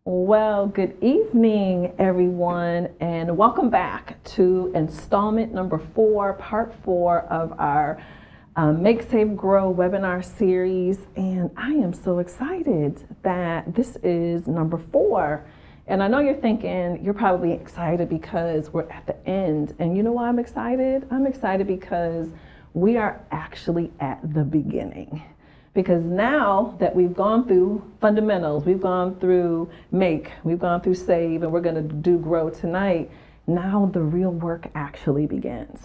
Well, good evening, everyone, and welcome back to installment number 4, part 4 of our Make, Save, Grow webinar series. And I am so excited that this is number 4. And I know you're thinking, you're probably excited because we're at the end. And you know why I'm excited? I'm excited because we are actually at the beginning. Because now that we've gone through fundamentals, we've gone through make, we've gone through save, and we're going to do grow tonight, now the real work actually begins.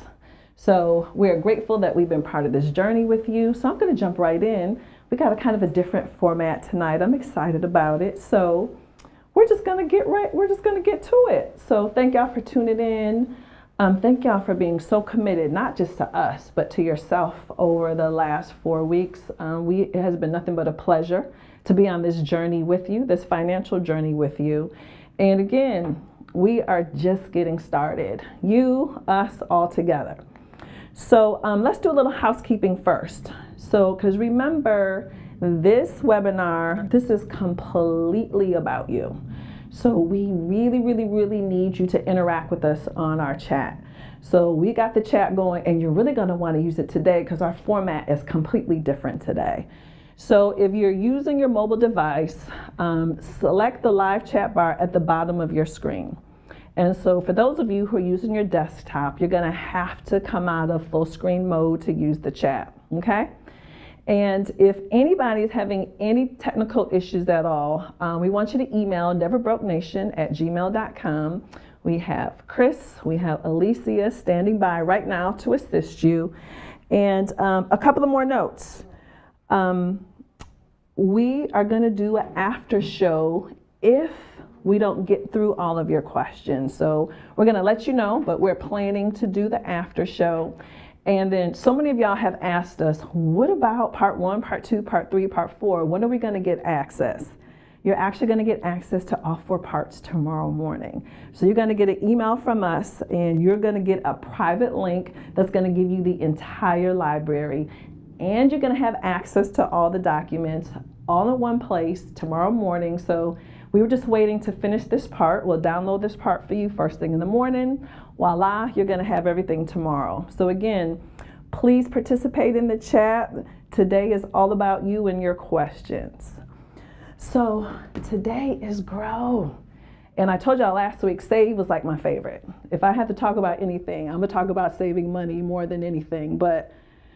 So we're grateful that we've been part of this journey with you. So I'm going to jump right in. We got a kind of a different format tonight. I'm excited about it. So we're just going to get to it. So thank y'all for tuning in. Thank y'all for being so committed, not just to us, but to yourself over the last 4 weeks. It has been nothing but a pleasure to be on this journey with you, this financial journey with you. And again, we are just getting started. You, us, all together. So let's do a little housekeeping first. So, because remember, this webinar, this is completely about you. So we really need you to interact with us on our chat. So we got the chat going, and you're really going to want to use it today because our format is completely different today. So if you're using your mobile device, select the live chat bar at the bottom of your screen. And so for those of you who are using your desktop, you're going to have to come out of full screen mode to use the chat, okay? And if anybody is having any technical issues at all, we want you to email neverbrokenation@gmail.com. We have Chris, we have Alicia standing by right now to assist you. And a couple of more notes. We are going to do an after show if we don't get through all of your questions. So we're going to let you know, but we're planning to do the after show. And then so many of y'all have asked us, what about part 1, part 2, part 3, part 4? When are we going to get access? You're actually going to get access to all 4 parts tomorrow morning. So you're going to get an email from us, and you're going to get a private link that's going to give you the entire library. And you're going to have access to all the documents all in one place tomorrow morning. So we were just waiting to finish this part. We'll download this part for you first thing in the morning. Voila, you're going to have everything tomorrow. So again, please participate in the chat. Today is all about you and your questions. So today is grow. And I told y'all last week, save was like my favorite. If I had to talk about anything, I'm going to talk about saving money more than anything. But,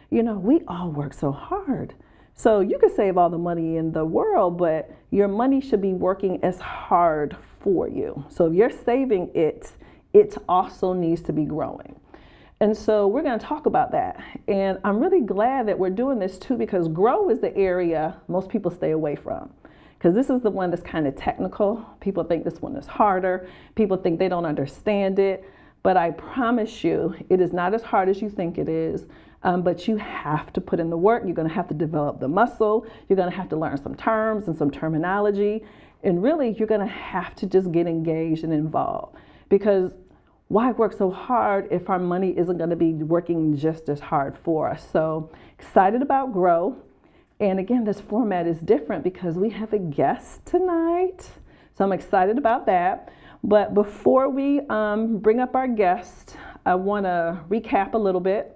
you know, we all work so hard. So you can save all the money in the world, but your money should be working as hard for you. So if you're saving it, it also needs to be growing. And so we're going to talk about that. And I'm really glad that we're doing this too, because grow is the area most people stay away from. Because this is the one that's kind of technical. People think this one is harder. People think they don't understand it. But I promise you, it is not as hard as you think it is. But you have to put in the work. You're going to have to develop the muscle. You're going to have to learn some terms and some terminology. And really, you're going to have to just get engaged and involved. Because why work so hard if our money isn't going to be working just as hard for us? So excited about grow. And again, this format is different because we have a guest tonight. So I'm excited about that. But before we bring up our guest, I want to recap a little bit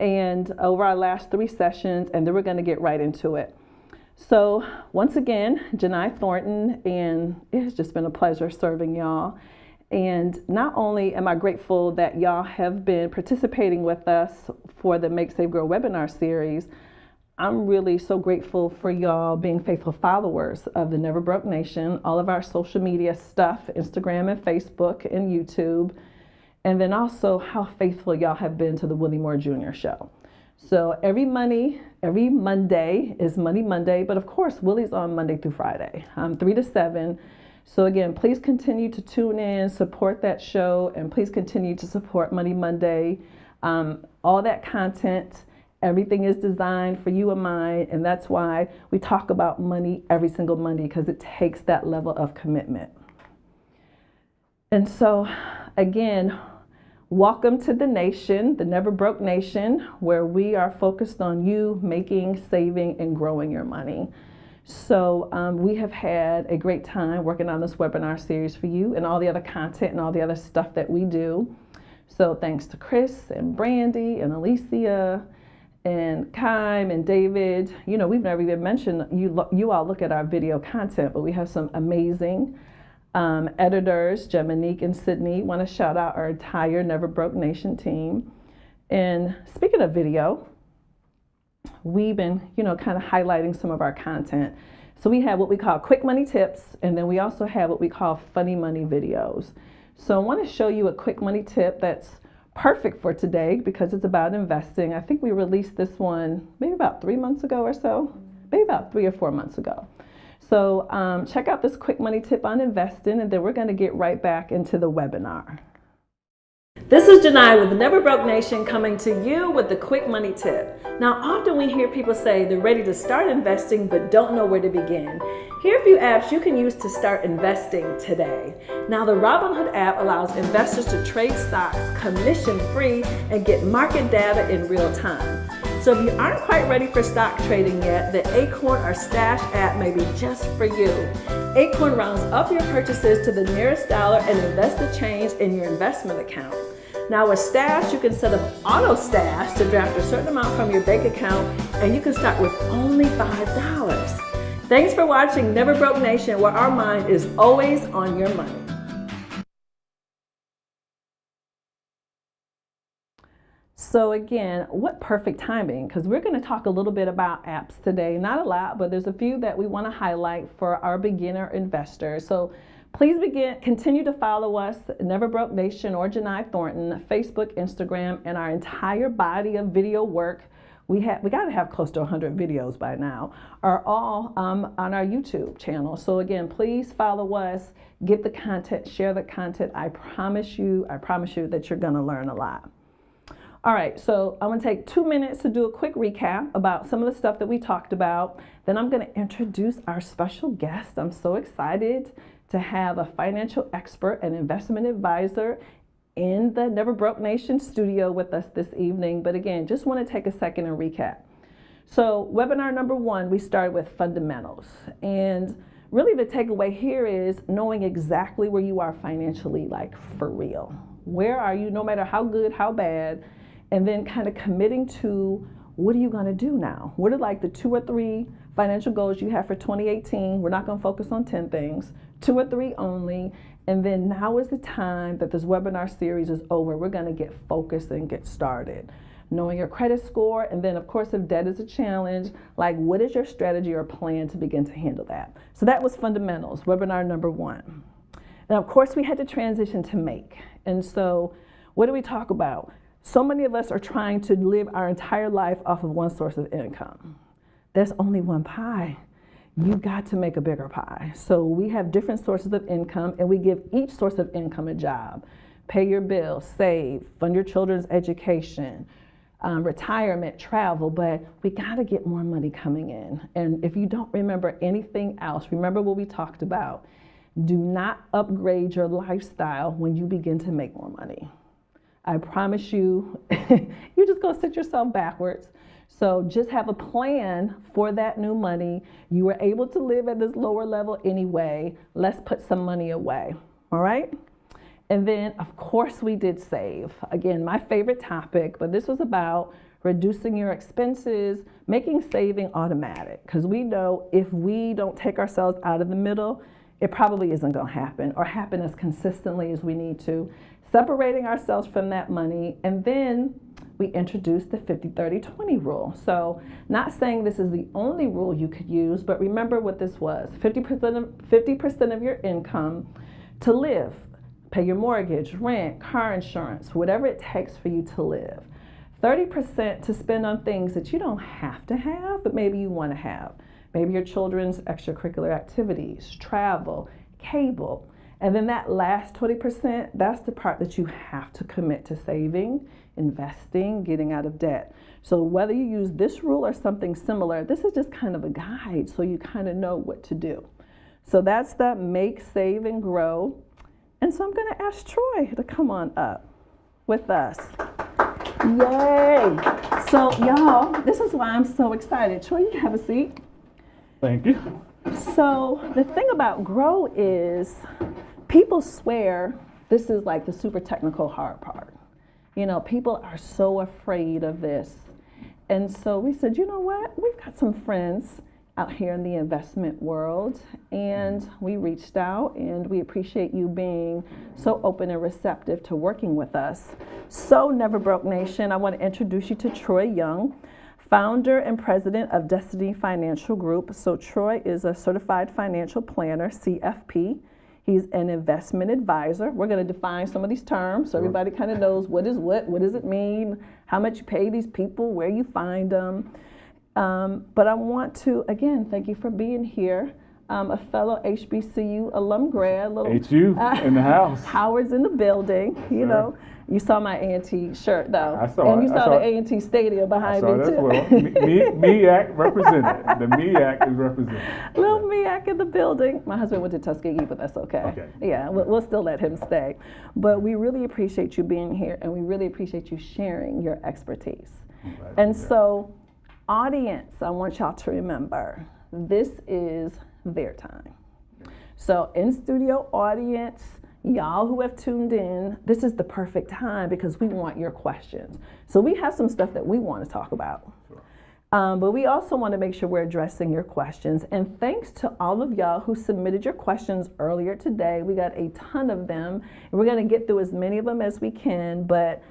and over our last 3 sessions, and then we're going to get right into it. So once again, Janai Thornton, and it has just been a pleasure serving y'all. And not only am I grateful that y'all have been participating with us for the Make, Save, Grow webinar series, I'm really so grateful for y'all being faithful followers of the Never Broke Nation, all of our social media stuff, Instagram and Facebook and YouTube, and then also how faithful y'all have been to the Willie Moore Jr. Show. So every Monday is Money Monday, but of course, Willie's on Monday through Friday, 3 to 7. So again, please continue to tune in, support that show, and please continue to support Money Monday. All that content, everything is designed for you and mine, and that's why we talk about money every single Monday, because it takes that level of commitment. And so again, welcome to the nation, the Never Broke Nation, where we are focused on you making, saving, and growing your money. So we have had a great time working on this webinar series for you and all the other content and all the other stuff that we do. So thanks to Chris and Brandy and Alicia and Kym and David. You know, we've never even mentioned, you all look at our video content, but we have some amazing editors, Geminique and Sydney. Want to shout out our entire Never Broke Nation team. And speaking of video, we've been, kind of highlighting some of our content. So we have what we call quick money tips, and then we also have what we call funny money videos. So I want to show you a quick money tip that's perfect for today because it's about investing. I think we released this one maybe about 3 months ago or so, maybe about 3 or 4 months ago. So check out this quick money tip on investing, and then we're going to get right back into the webinar. This is Janai with the Never Broke Nation coming to you with the quick money tip. Now, often we hear people say they're ready to start investing but don't know where to begin. Here are a few apps you can use to start investing today. Now, the Robinhood app allows investors to trade stocks commission-free and get market data in real time. So if you aren't quite ready for stock trading yet, the Acorn or Stash app may be just for you. Acorn rounds up your purchases to the nearest dollar and invests the change in your investment account. Now with Stash, you can set up auto stash to draft a certain amount from your bank account, and you can start with only $5. Thanks for watching Never Broke Nation, where our mind is always on your money. So again, what perfect timing, because we're going to talk a little bit about apps today. Not a lot, but there's a few that we want to highlight for our beginner investors. So please continue to follow us, Never Broke Nation or Janai Thornton, Facebook, Instagram, and our entire body of video work. We got to have close to 100 videos by now, are all on our YouTube channel. So again, please follow us, get the content, share the content. I promise you that you're going to learn a lot. All right, so I'm gonna take 2 minutes to do a quick recap about some of the stuff that we talked about. Then I'm gonna introduce our special guest. I'm so excited to have a financial expert and investment advisor in the Never Broke Nation studio with us this evening. But again, just wanna take a second and recap. So webinar number 1, we started with fundamentals. And really the takeaway here is knowing exactly where you are financially, like for real. Where are you, no matter how good, how bad, and then kind of committing to what are you going to do now? What are like the 2 or 3 financial goals you have for 2018? We're not going to focus on 10 things, 2 or 3 only. And then now is the time that this webinar series is over. We're going to get focused and get started. Knowing your credit score, and then of course if debt is a challenge, like what is your strategy or plan to begin to handle that? So that was fundamentals, webinar number 1. Now of course we had to transition to make. And so what do we talk about? So many of us are trying to live our entire life off of one source of income. There's only one pie. You've got to make a bigger pie. So we have different sources of income, and we give each source of income a job. Pay your bills, save, fund your children's education, retirement, travel, but we got to get more money coming in. And if you don't remember anything else, remember what we talked about. Do not upgrade your lifestyle when you begin to make more money. I promise you, you're just going to sit yourself backwards. So just have a plan for that new money. You were able to live at this lower level anyway. Let's put some money away. All right? And then, of course, we did save. Again, my favorite topic, but this was about reducing your expenses, making saving automatic. Because we know if we don't take ourselves out of the middle, it probably isn't going to happen or happen as consistently as we need to. Separating ourselves from that money, and then we introduced the 50-30-20 rule. So not saying this is the only rule you could use, but remember what this was. 50% of your income to live, pay your mortgage, rent, car insurance, whatever it takes for you to live. 30% to spend on things that you don't have to have, but maybe you want to have. Maybe your children's extracurricular activities, travel, cable. And then that last 20%, that's the part that you have to commit to saving, investing, getting out of debt. So whether you use this rule or something similar, this is just kind of a guide so you kind of know what to do. So that's the make, save, and grow. And so I'm going to ask Troy to come on up with us. Yay! So y'all, this is why I'm so excited. Troy, you can have a seat. Thank you. So the thing about grow is people swear this is like the super technical hard part. You know, people are so afraid of this. And so we said, you know what? We've got some friends out here in the investment world, and we reached out, and we appreciate you being so open and receptive to working with us. So Never Broke Nation, I want to introduce you to Troy Young, founder and president of Destiny Financial Group. So Troy is a certified financial planner, CFP. He's an investment advisor. We're going to define some of these terms so everybody kind of knows what does it mean, how much you pay these people, where you find them. But I want to, again, thank you for being here. A fellow HBCU alum grad. HU in the house. Howard's in the building, Yes, you know. You saw my A&T shirt, though. I saw and it. you saw the A&T Stadium behind me, too. Well. MEAC represented. The MEAC is represented. Little MEAC in the building. My husband went to Tuskegee, but that's okay. Yeah, we'll still let him stay. But we really appreciate you being here, and we really appreciate you sharing your expertise. And so, audience, I want y'all to remember, this is their time. So, in-studio audience, y'all who have tuned in, this is the perfect time because we want your questions. So we have some stuff that we want to talk about. Sure. But we also want to make sure we're addressing your questions. And thanks to all of y'all who submitted your questions earlier today. We got a ton of them. And we're going to get through as many of them as we can. But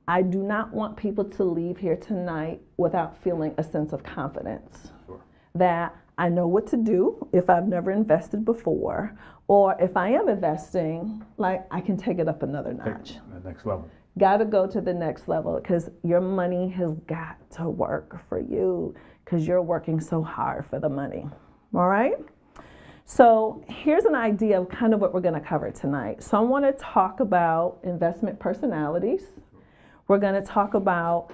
I do not want people to leave here tonight without feeling a sense of confidence. Sure. That I know what to do if I've never invested before, or if I am investing, like I can take it up another notch. The next level. Got to go to the next level because your money has got to work for you because you're working so hard for the money. All right? So here's an idea of kind of what we're going to cover tonight. So I want to talk about investment personalities. We're going to talk about,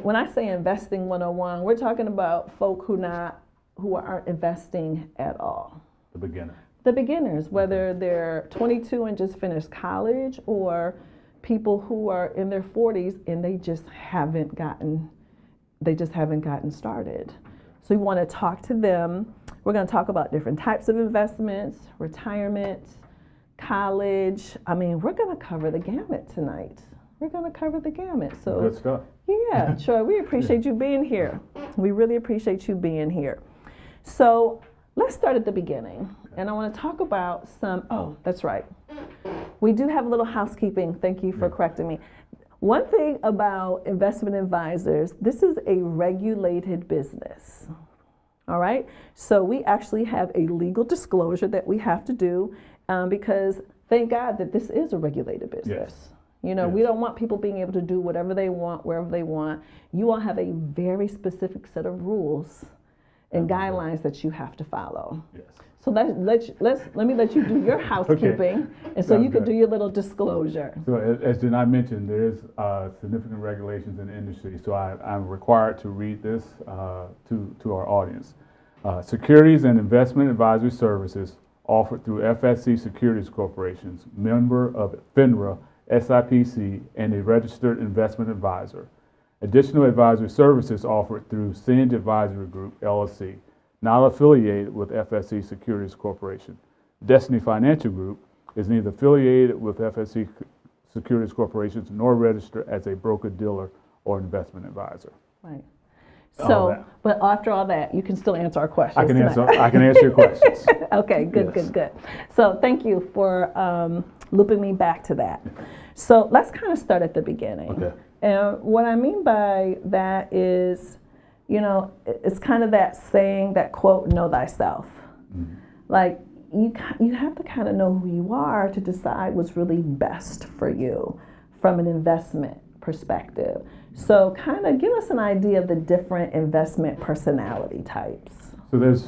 when I say investing 101, we're talking about folk who aren't investing at all. The beginner. The beginners, whether they're 22 and just finished college, or people who are in their 40s and they just haven't gotten started. So we want to talk to them. We're going to talk about different types of investments, retirement, college. I mean, we're going to cover the gamut tonight. We're going to cover the gamut. So good stuff. Yeah, sure. We appreciate you being here. We really appreciate you being here. So let's start at the beginning. And I want to talk about that's right. We do have a little housekeeping. Thank you for correcting me. One thing about investment advisors, this is a regulated business. All right? So we actually have a legal disclosure that we have to do because thank God that this is a regulated business. Yes. You know, we don't want people being able to do whatever they want, wherever they want. You all have a very specific set of rules and guidelines that you have to follow. Yes. So let me let you do your housekeeping, and so you can do your little disclosure. So as Janai mentioned, there's significant regulations in the industry, so I'm required to read this to our audience. Securities and investment advisory services offered through FSC Securities Corporations, member of FINRA, SIPC, and a registered investment advisor. Additional advisory services offered through Singe Advisory Group, LLC, not affiliated with FSC Securities Corporation. Destiny Financial Group is neither affiliated with FSC Securities Corporations nor registered as a broker-dealer or investment advisor. Right. So, but after all that, you can still answer our questions. I can answer your questions. Okay, good, yes. Good. So thank you for looping me back to that. So let's kind of start at the beginning. Okay. And what I mean by that is, you know, it's kind of that saying, that quote, know thyself. Mm-hmm. Like you have to kind of know who you are to decide what's really best for you from an investment perspective. So kind of give us an idea of the different investment personality types. So there's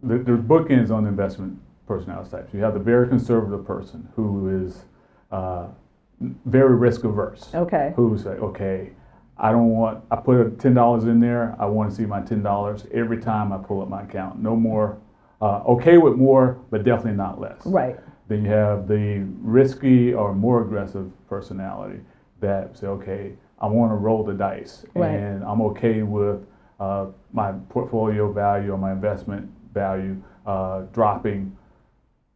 bookends on investment personality types. You have the very conservative person who is very risk averse. Okay. Who's like, okay, I put $10 in there, I want to see my $10 every time I pull up my account. No more, okay with more, but definitely not less. Right. Then you have the risky or more aggressive personality that say, okay, I want to roll the dice, right. and I'm okay with my portfolio value or my investment value dropping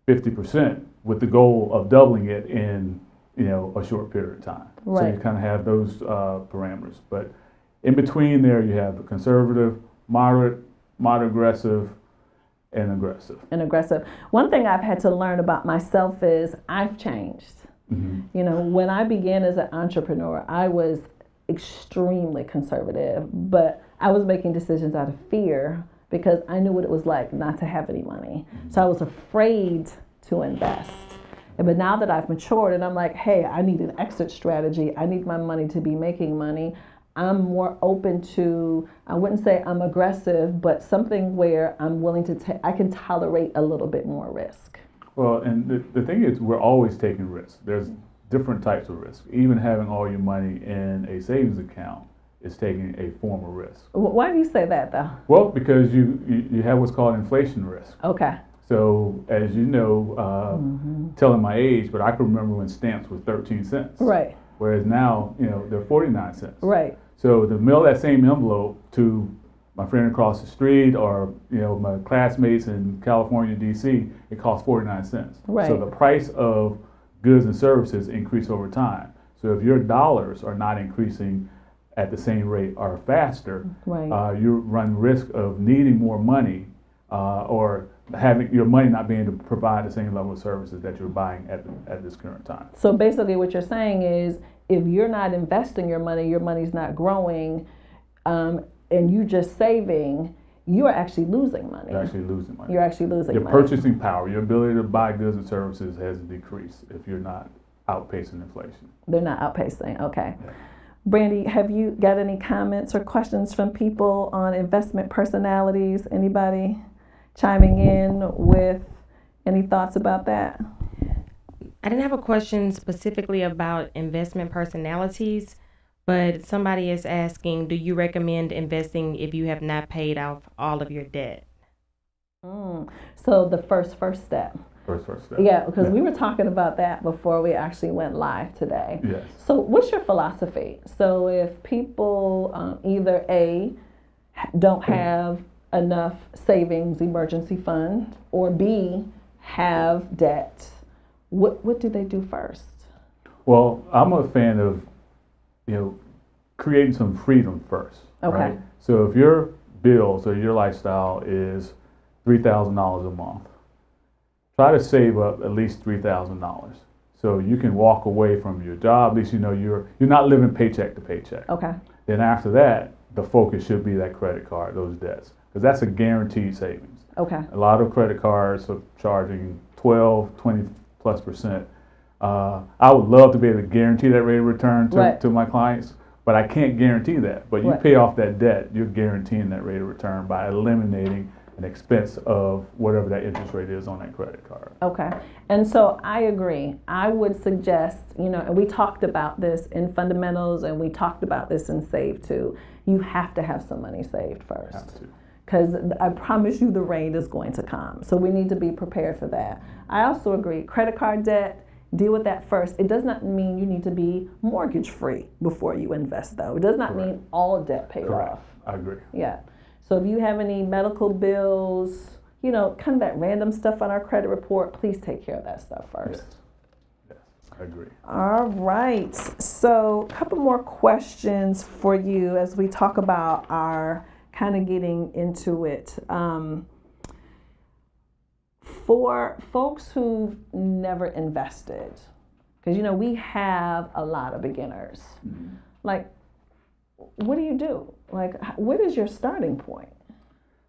50% with the goal of doubling it in a short period of time. Right. So you kind of have those parameters. But in between there, you have the conservative, moderate aggressive, and aggressive. And aggressive. One thing I've had to learn about myself is I've changed. Mm-hmm. When I began as an entrepreneur, I was extremely conservative, but I was making decisions out of fear because I knew what it was like not to have any money. So I was afraid to invest. But now that I've matured and I'm like, hey, I need an exit strategy. I need my money to be making money. I'm more open to, I wouldn't say I'm aggressive, but something where I'm willing to I can tolerate a little bit more risk. Well, and the thing is, we're always taking risks. There's different types of risk. Even having all your money in a savings account is taking a form of risk. Why do you say that, though? Well, because you have what's called inflation risk. Okay. So, as you know, telling my age, but I can remember when stamps were 13 cents. Right. Whereas now, they're 49 cents. Right. So to mail that same envelope to my friend across the street or my classmates in California, DC, it costs 49 cents. Right. So the price of goods and services increase over time. So if your dollars are not increasing at the same rate or faster, right. You run risk of needing more money or having your money not being able to provide the same level of services that you're buying at this current time. So basically what you're saying is if you're not investing your money's not growing, and you're just saving, you are actually losing money. You're actually losing money. You're actually losing your money. Your purchasing power, your ability to buy goods and services has decreased if you're not outpacing inflation. They're not outpacing, okay. Yeah. Brandy, have you got any comments or questions from people on investment personalities? Anybody chiming in with any thoughts about that? I didn't have a question specifically about investment personalities, but somebody is asking, do you recommend investing if you have not paid off all of your debt? So the first step. First step. Yeah, because we were talking about that before we actually went live today. Yes. So what's your philosophy? So if people either A, don't have enough savings emergency fund, or B, have debt, what do they do first? Well, I'm a fan of, creating some freedom first. Okay. Right? So if your bills or your lifestyle is $3,000 a month, try to save up at least $3,000 so you can walk away from your job. At least you're not living paycheck to paycheck. Okay. Then after that, the focus should be that credit card, those debts, because that's a guaranteed savings. Okay. A lot of credit cards are charging 12, 20+%. I would love to be able to guarantee that rate of return to my clients, but I can't guarantee that. But you pay off that debt, you're guaranteeing that rate of return by eliminating an expense of whatever that interest rate is on that credit card. Okay. And so I agree. I would suggest, and we talked about this in fundamentals and we talked about this in Save Too. You have to have some money saved first. Have to. Because I promise you the rain is going to come. So we need to be prepared for that. I also agree. Credit card debt, deal with that first. It does not mean you need to be mortgage free before you invest, though. It does not mean all debt paid off. I agree. Yeah. So if you have any medical bills, kind of that random stuff on our credit report, please take care of that stuff first. Yes, I agree. All right. So a couple more questions for you as we talk about our kind of getting into it. For folks who've never invested, because we have a lot of beginners. Mm-hmm. Like, what do you do? Like, what is your starting point?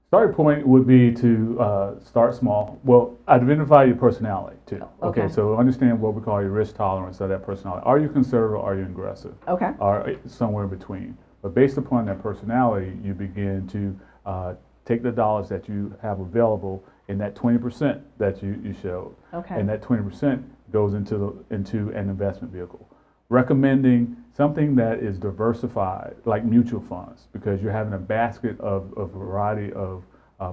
Starting point would be to start small. Well, identify your personality too. Okay. So understand what we call your risk tolerance of that personality. Are you conservative or are you aggressive? Okay. Or somewhere in between. But based upon that personality, you begin to take the dollars that you have available in that 20% that you showed. Okay. And that 20% goes into an investment vehicle. Recommending something that is diversified, like mutual funds, because you're having a basket of a variety of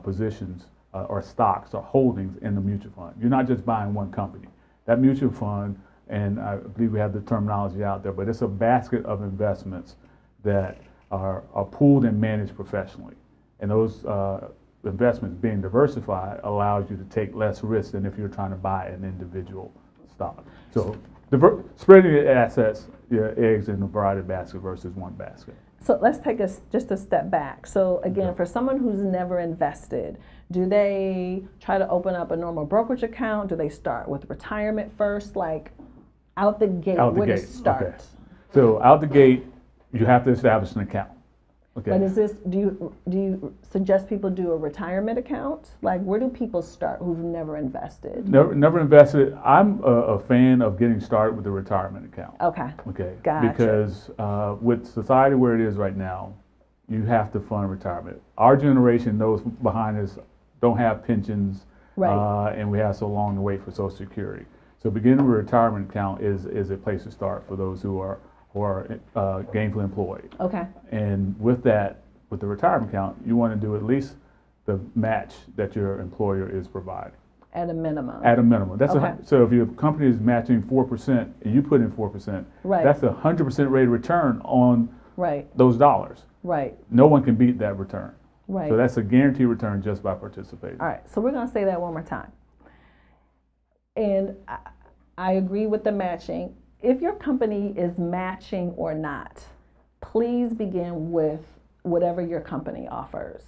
positions or stocks or holdings in the mutual fund. You're not just buying one company. That mutual fund, and I believe we have the terminology out there, but it's a basket of investments that are pooled and managed professionally. And those investments being diversified allows you to take less risk than if you're trying to buy an individual stock. So spreading your assets, your eggs in a variety of baskets versus one basket. So let's take just a step back. So again, for someone who's never invested, do they try to open up a normal brokerage account? Do they start with retirement first? Like out the gate, where to start? Okay. So out the gate, you have to establish an account. Okay. But is this, do you suggest people do a retirement account? Like where do people start who've never invested? Never invested. I'm a fan of getting started with a retirement account. Okay. Okay. Gotcha. Because with society where it is right now, you have to fund retirement. Our generation, those behind us, don't have pensions, Right. and we have so long to wait for Social Security. So beginning with a retirement account is a place to start for those who are gainfully employed. Okay. And with that, with the retirement account, you want to do at least the match that your employer is providing. At a minimum. At a minimum. That's Okay. so if your company is matching 4% and you put in 4%, Right. that's a 100% rate of return on Right. those dollars. Right. No one can beat that return. Right. So that's a guaranteed return just by participating. All right, so we're going to say that one more time. And I agree with the matching. If your company is matching or not, please begin with whatever your company offers.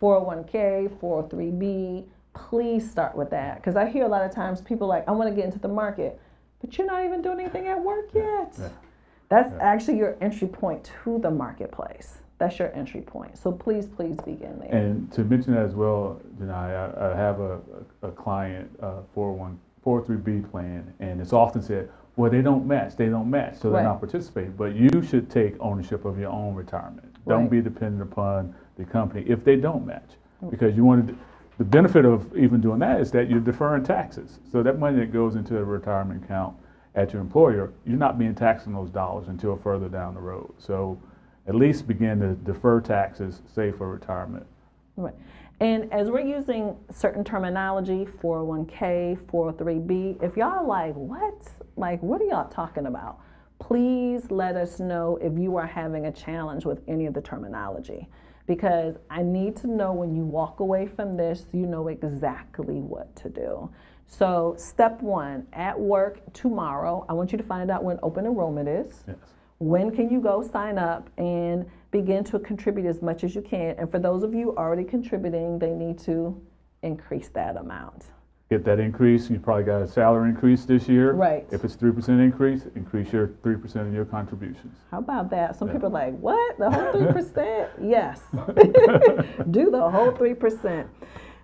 401k, 403b, please start with that. Because I hear a lot of times people like, I want to get into the market, but you're not even doing anything at work yet. Yeah. That's actually your entry point to the marketplace. That's your entry point. So please begin there. And to mention that as well, I have a client 403b plan, and it's often said, well, they don't match, so they're Right. not participating. But you should take ownership of your own retirement. Don't Right. be dependent upon the company if they don't match, because you want to. The benefit of even doing that is that you're deferring taxes. So that money that goes into a retirement account at your employer, you're not being taxed on those dollars until further down the road. So at least begin to defer taxes, save for retirement. Right. And as we're using certain terminology, 401k, 403b, if y'all are like, what? Like, what are y'all talking about? Please let us know if you are having a challenge with any of the terminology. Because I need to know when you walk away from this, you know exactly what to do. So step one, at work tomorrow, I want you to find out when open enrollment is. Yes. When can you go sign up and begin to contribute as much as you can? And for those of you already contributing, they need to increase that amount. Get that increase. You probably got a salary increase this year. Right. If it's 3% increase your 3% of your contributions. How about that? Some people are like, what? The whole 3%? Yes. Do the whole 3%.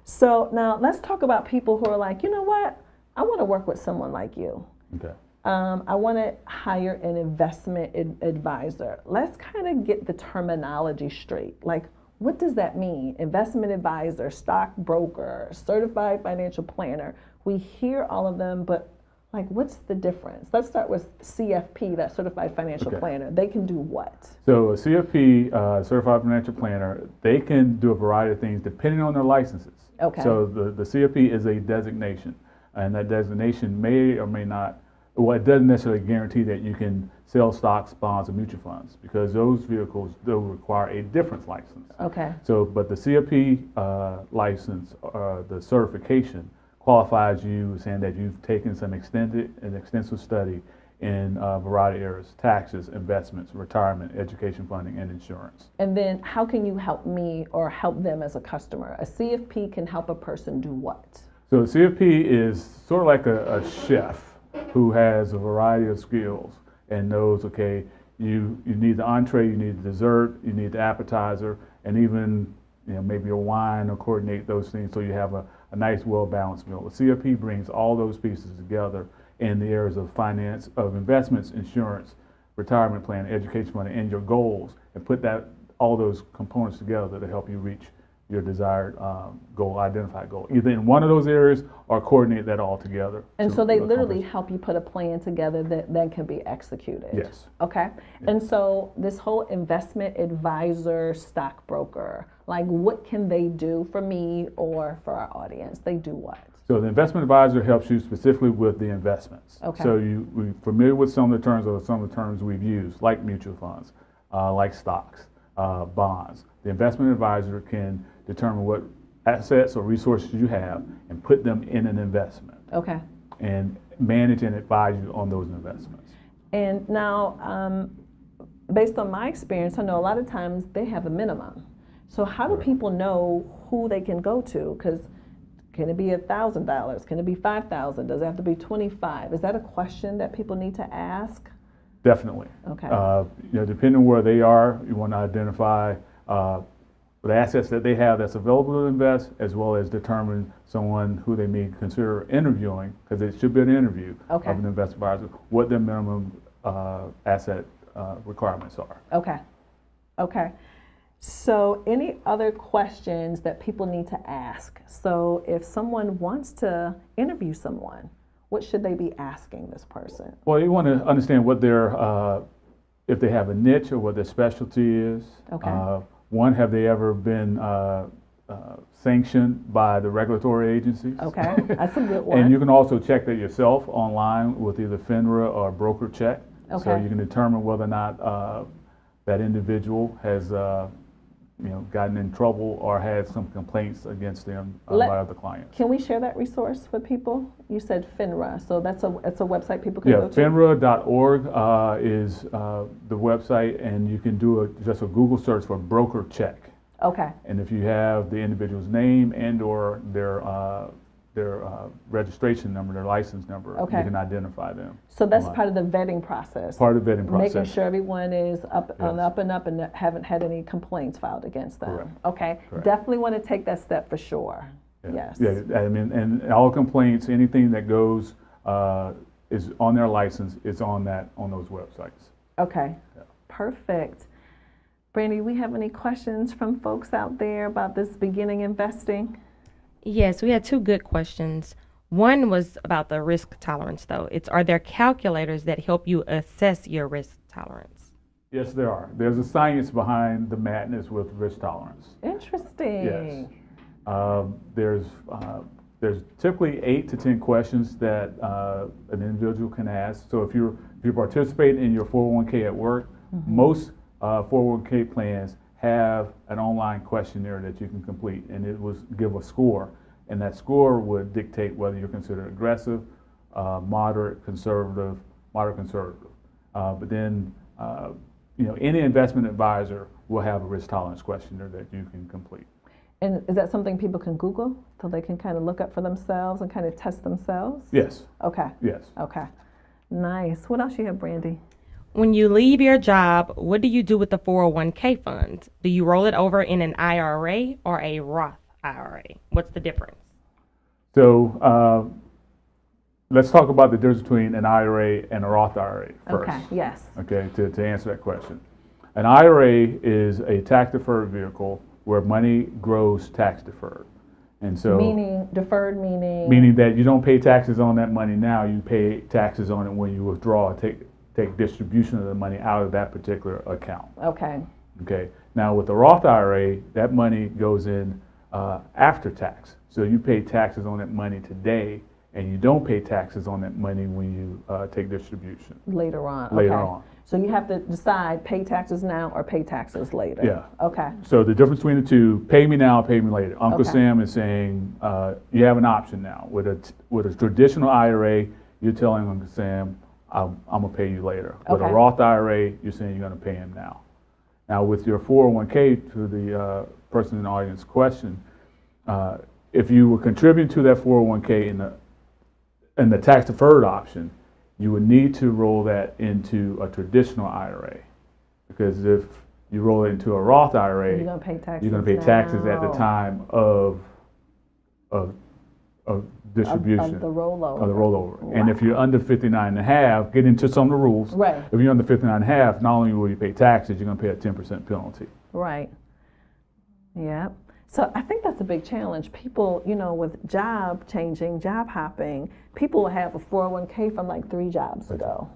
So now let's talk about people who are like, you know what? I want to work with someone like you. Okay. I want to hire an investment advisor. Let's kind of get the terminology straight. Like, what does that mean? Investment advisor, stockbroker, certified financial planner. We hear all of them, but like, what's the difference? Let's start with CFP, that certified financial planner. They can do what? So a CFP, certified financial planner, they can do a variety of things depending on their licenses. Okay. So the CFP is a designation, and that designation may or may not. Well, it doesn't necessarily guarantee that you can sell stocks, bonds, and mutual funds, because those vehicles do require a different license. Okay. So, but the CFP license, the certification, qualifies you, saying that you've taken some extensive study in a variety of areas: taxes, investments, retirement, education funding, and insurance. And then how can you help me or help them as a customer? A CFP can help a person do what? So, the CFP is sort of like a chef who has a variety of skills and knows, okay, you need the entree, you need the dessert, you need the appetizer, and even maybe a wine, or coordinate those things so you have a nice, well-balanced meal. The CFP brings all those pieces together in the areas of finance, of investments, insurance, retirement plan, education funding, and your goals, and put all those components together to help you reach your desired goal, identified goal, either in one of those areas or coordinate that all together. And so they literally help you put a plan together that then can be executed. Yes. Okay. Yeah. And so this whole investment advisor, stockbroker, like what can they do for me or for our audience? They do what? So the investment advisor helps you specifically with the investments. Okay. So we're familiar with some of the terms we've used, like mutual funds, like stocks. bonds. The investment advisor can determine what assets or resources you have and put them in an investment Okay. and manage and advise you on those investments. And now, based on my experience, I know a lot of times they have a minimum. So how do people know who they can go to? Because can it be $1,000? Can it be $5,000? Does it have to be 25? Is that a question that people need to ask? Definitely. Okay. Depending on where they are, you want to identify the assets that they have that's available to invest, as well as determine someone who they may consider interviewing, because it should be an interview of an investment advisor, what their minimum asset requirements are. Okay. Okay. So any other questions that people need to ask? So if someone wants to interview someone, what should they be asking this person? Well, you want to understand what their, if they have a niche or what their specialty is. Okay. One, have they ever been sanctioned by the regulatory agencies? Okay, that's a good one. And you can also check that yourself online with either FINRA or broker check. Okay. So you can determine whether or not that individual has gotten in trouble or had some complaints against them by other clients. Can we share that resource with people? You said FINRA, so it's a website people can go to? FINRA.org is the website, and you can do just a Google search for broker check. Okay. And if you have the individual's name and or their registration number, their license number, Okay. you can identify them. So that's online. part of the vetting process. Part of the vetting process. Making sure everyone is up Yes. and haven't had any complaints filed against them. Correct. Okay. Correct. Definitely want to take that step for sure. Yes. Yeah, I mean, and all complaints, anything that goes is on their license, it's on those websites. Okay. Yeah. Perfect. Brandy, we have any questions from folks out there about this beginning investing? Yes, we had two good questions. One was about the risk tolerance, though. Are there calculators that help you assess your risk tolerance? Yes, there are. There's a science behind the madness with risk tolerance. Interesting. Yes. There's typically 8 to 10 questions that an individual can ask. So if you participate in your 401k at work, most 401k plans have an online questionnaire that you can complete, and it will give a score, and that score would dictate whether you're considered aggressive, moderate, conservative. But then, any investment advisor will have a risk tolerance questionnaire that you can complete. And is that something people can Google so they can kind of look up for themselves and kind of test themselves? Yes. Okay. Yes. Okay. Nice. What else you have, Brandy? When you leave your job, what do you do with the 401k fund? Do you roll it over in an IRA or a Roth IRA? What's the difference? So let's talk about the difference between an IRA and a Roth IRA first. Okay. Yes. Okay, to answer that question. An IRA is a tax-deferred vehicle where money grows tax-deferred. And so, Deferred meaning? meaning that you don't pay taxes on that money now, you pay taxes on it when you withdraw, take distribution of the money out of that particular account. Okay. Okay. Now with the Roth IRA, that money goes in after tax. So you pay taxes on that money today, and you don't pay taxes on that money when you take distribution. Later on. Later okay. on. So you have to decide pay taxes now or pay taxes later. Yeah. Okay. So the difference between the two, pay me now, pay me later. Uncle Okay. Sam is saying you have an option now. With a traditional IRA, you're telling Uncle Sam, I'm gonna pay you later. With a Okay. Roth IRA, you're saying you're gonna pay him now. Now with your 401k, to the person in the audience question, if you were contributing to that 401k in the tax deferred option, you would need to roll that into a traditional IRA, because if you roll it into a Roth IRA, You're gonna pay taxes. you're going to pay taxes at the now time of distribution. Of the rollover. Of the rollover. Wow. And if you're under 59 and a half, get into some of the rules. Right. If you're under 59 and a half, not only will you pay taxes, you're going to pay a 10% penalty. Right. Yeah. So I think that's a big challenge. People, with job hopping, people have a 401k from like 3 jobs ago.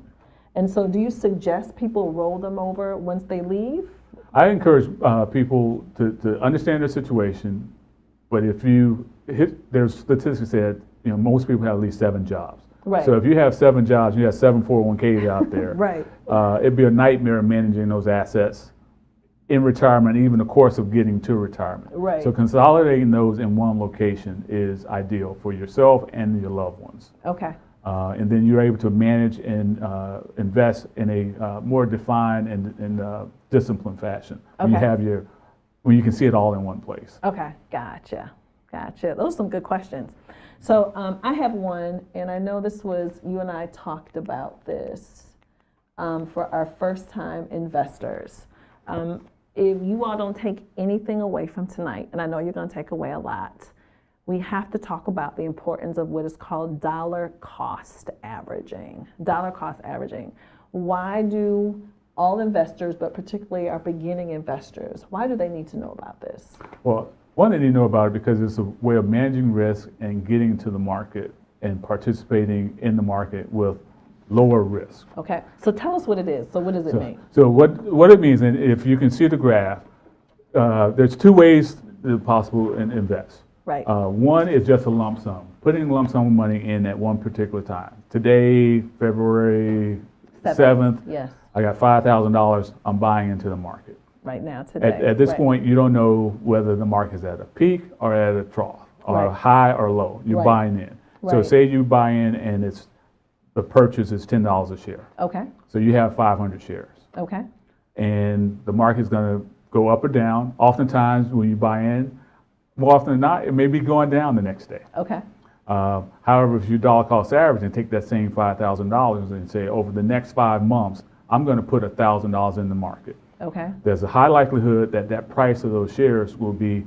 And so do you suggest people roll them over once they leave? I encourage people to understand their situation, but if you there's statistics that most people have at least 7 jobs. Right. So if you have 7 jobs, you have 7 401ks out there. Right. It'd be a nightmare managing those assets in retirement, even the course of getting to retirement. Right. So consolidating those in one location is ideal for yourself and your loved ones. Okay. And then you're able to manage and invest in a more defined and disciplined fashion. When Okay. when you can see it all in one place. Okay. Gotcha. Those are some good questions. So I have one, and I know you and I talked about this for our first time investors. If you all don't take anything away from tonight, and I know you're going to take away a lot, we have to talk about the importance of what is called dollar cost averaging. Dollar cost averaging. Why do all investors, but particularly our beginning investors, why do they need to know about this? Well, one, they need to know about it because it's a way of managing risk and getting to the market and participating in the market with lower risk. Okay, so tell us what it is. So what does it mean? So what it means, and if you can see the graph, there's two ways that possible in invest. Right. One is just a lump sum, putting lump sum money in at one particular time. Today, February 7th, Yes, I got $5,000 I'm buying into the market. right now, today. At this Right. point, you don't know whether the market's at a peak or at a trough, or Right. high or low. You're Right. buying in. So Right. say you buy in and the purchase is $10 a share. Okay, So you have 500 shares. okay, And the market's going to go up or down. Oftentimes, when you buy in, more often than not, it may be going down the next day. okay, However, if you dollar cost average and take that same $5,000 and say, over the next 5 months, I'm going to put $1,000 in the market. okay, There's a high likelihood that that price of those shares will be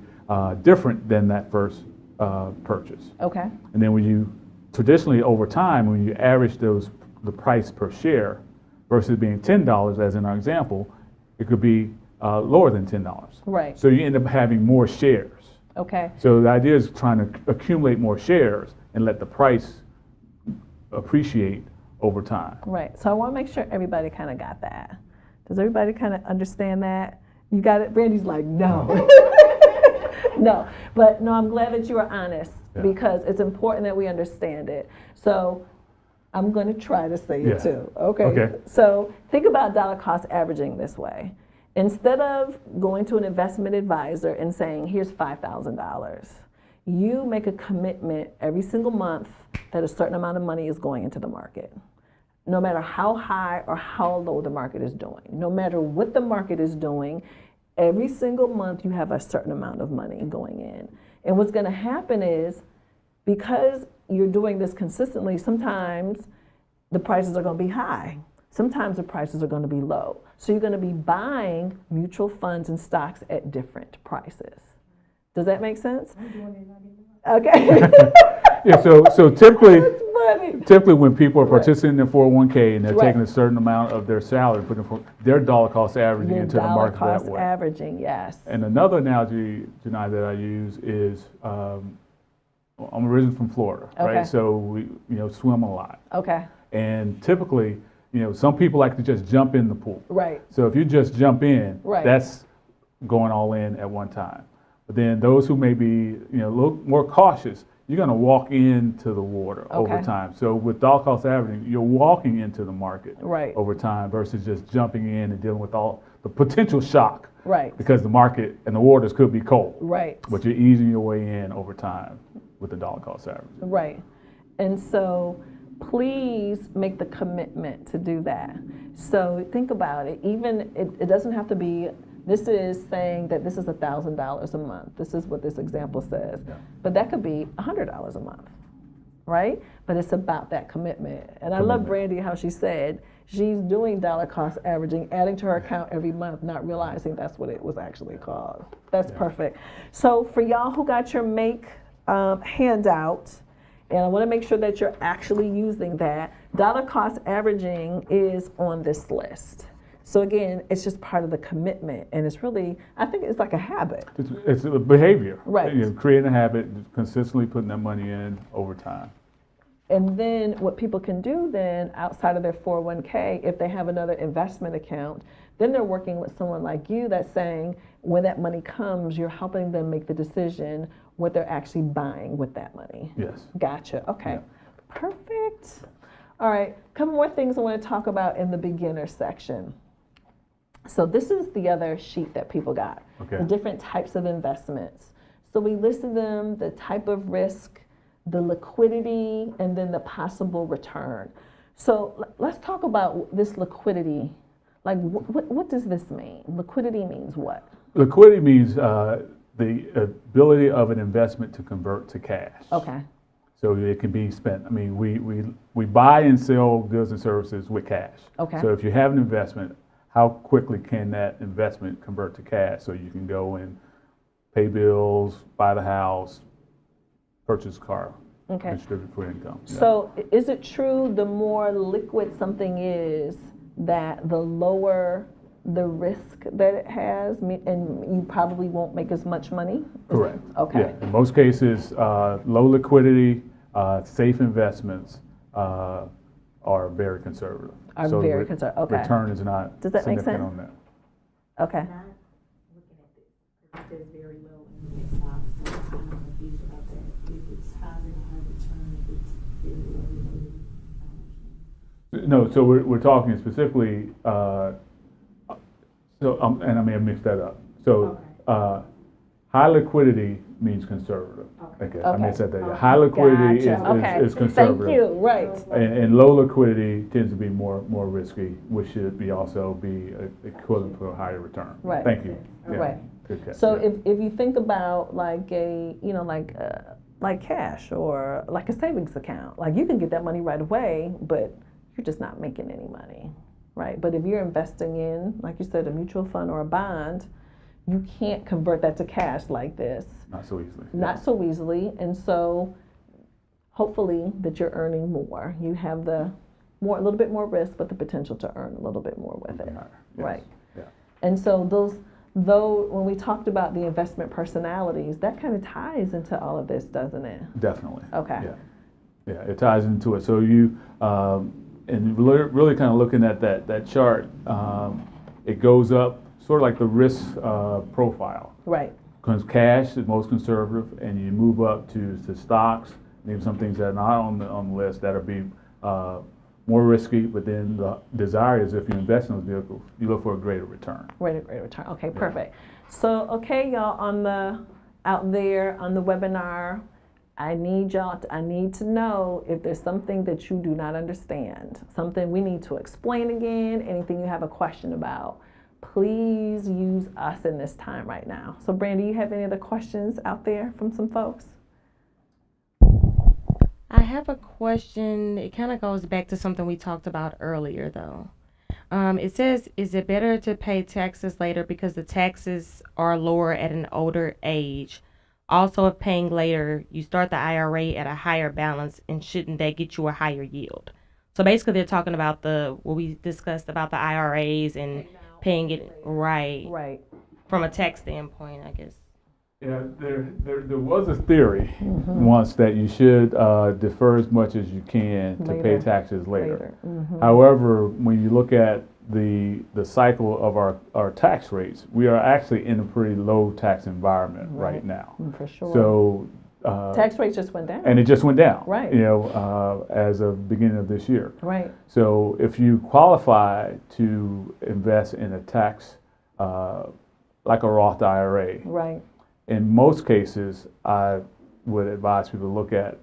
different than that first purchase. okay, And then when you, traditionally over time, when you average the price per share versus being $10, as in our example, it could be lower than $10. right, So you end up having more shares. okay, So the idea is trying to accumulate more shares and let the price appreciate over time. right. So I want to make sure everybody kind of got that. Does everybody kind of understand that? You got it? Brandy's like, no. No, but no, I'm glad that you are honest Yeah. because it's important that we understand it. So I'm going to try to say Yeah. it too. Okay. Okay. So think about dollar cost averaging this way. Instead of going to an investment advisor and saying, here's $5,000, you make a commitment every single month that a certain amount of money is going into the market. No matter how high or how low the market is doing, no matter what the market is doing, every single month you have a certain amount of money going in. And what's going to happen is, because you're doing this consistently, sometimes the prices are going to be high. Sometimes the prices are going to be low. So you're going to be buying mutual funds and stocks at different prices. Does that make sense? Okay. Yeah, so typically, That's funny. typically when people are participating in 401k and they're Right. taking a certain amount of their salary, their dollar cost averaging Your into the dollar market that cost way. averaging, yes. And another analogy, Janai, that I use is, I'm originally from Florida, Okay. right? So we, swim a lot. Okay, And typically, some people like to just jump in the pool. right, So if you just jump in, Right. that's going all in at one time. But then those who may be, a little more cautious, you're going to walk into the water over Okay. time. So with dollar cost averaging, you're walking into the market Right. over time versus just jumping in and dealing with all the potential shock right, because the market and the waters could be cold. right. But you're easing your way in over time with the dollar cost averaging. Right. And so please make the commitment to do that. So think about it. Even it doesn't have to be, this is saying that this is $1,000 a month. This is what this example says. Yeah. But that could be $100 a month, right? But it's about that commitment. And I love Brandy, how she said she's doing dollar cost averaging, adding to her account every month, not realizing that's what it was actually called. That's perfect. So for y'all who got your make handout, and I want to make sure that you're actually using that, dollar cost averaging is on this list. So again, it's just part of the commitment, and it's really, I think it's like a habit. It's a behavior. Right. Creating a habit, consistently putting that money in over time. And then what people can do then outside of their 401k, if they have another investment account, then they're working with someone like you that's saying when that money comes, you're helping them make the decision what they're actually buying with that money. Yes. Gotcha. Okay. Yeah. Perfect. All right. Couple more things I want to talk about in the beginner section. So this is the other sheet that people got, Okay. the different types of investments. So we listed them, the type of risk, the liquidity, and then the possible return. So let's talk about this liquidity. Like, what does this mean? Liquidity means what? Liquidity means the ability of an investment to convert to cash. Okay. So it can be spent. I mean, we buy and sell goods and services with cash. Okay. So if you have an investment, how quickly can that investment convert to cash so you can go and pay bills, buy the house, purchase a car, Okay. distribute for income? Yeah. So is it true the more liquid something is, that the lower the risk that it has, and you probably won't make as much money? Correct. Okay. Yeah. In most cases, low liquidity, safe investments are very conservative. Are So very conservative. Okay. Return is not Does that make significant sense? on that. Okay. Not looking at this, because it says very low in the stocks, so I'm confused about that. If it's high return, if it's very low liquidity. No, so we're talking specifically, and I may have mixed that up. So high liquidity means conservative. Okay, I may have said that. Yeah. High liquidity Gotcha. Okay. is conservative. Thank you. Right. And low liquidity tends to be more risky, which should also be equivalent to a higher return. Right. Thank you. Yeah. Right. Good catch. So Yeah. if you think about like like cash or like a savings account, like you can get that money right away, but you're just not making any money, right? But if you're investing in, like you said, a mutual fund or a bond, you can't convert that to cash like this. Not so easily. Not so easily, and so hopefully that you're earning more. You have a little bit more risk, but the potential to earn a little bit more with it. Higher. Yes. Right. Yeah. And so when we talked about the investment personalities, that kind of ties into all of this, doesn't it? Definitely. Okay. Yeah, it ties into it. So you, and really kind of looking at that chart, it goes up sort of like the risk profile. Right. Because cash is most conservative, and you move up to stocks, maybe some things that are not on the list that are be more risky, but then the desire is if you invest in those vehicles, you look for a greater return. Great return. Okay, perfect. So, okay, y'all out there on the webinar, I need to know if there's something that you do not understand, something we need to explain again, anything you have a question about. Please use us in this time right now. So, Brandy, you have any other questions out there from some folks? I have a question. It kind of goes back to something we talked about earlier, though. It says, is it better to pay taxes later because the taxes are lower at an older age? Also, if paying later, you start the IRA at a higher balance, and shouldn't that get you a higher yield? So basically, they're talking about what we discussed about the IRAs and paying it right from a tax standpoint, I guess. Yeah, there was a theory once that you should defer as much as you can to pay taxes later. However, when you look at the cycle of our tax rates, we are actually in a pretty low tax environment right now. For sure. So tax rates just went down. and it just went down. Right. You know, as of beginning of this year. Right. So if you qualify to invest in a tax like a Roth IRA. Right. In most cases, I would advise people to look at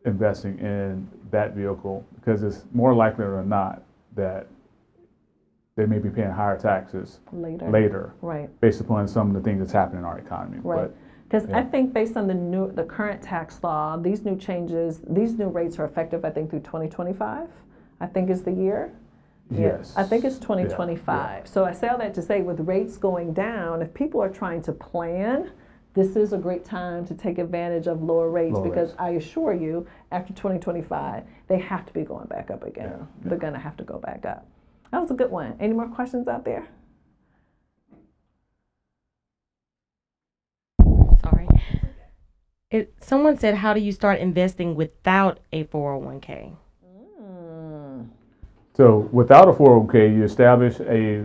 investing in that vehicle because it's more likely than not that they may be paying higher taxes later Right. based upon some of the things that's happening in our economy. Right. Because I think based on the current tax law, these new rates are effective, I think, through 2025, I think is the year. Yes. I think it's 2025. Yeah. So I say all that to say with rates going down, if people are trying to plan, this is a great time to take advantage of lower rates because I assure you, after 2025, they have to be going back up again. Yeah. They're going to have to go back up. That was a good one. Any more questions out there? Sorry. Someone said, how do you start investing without a 401k? So without a 401k, you establish a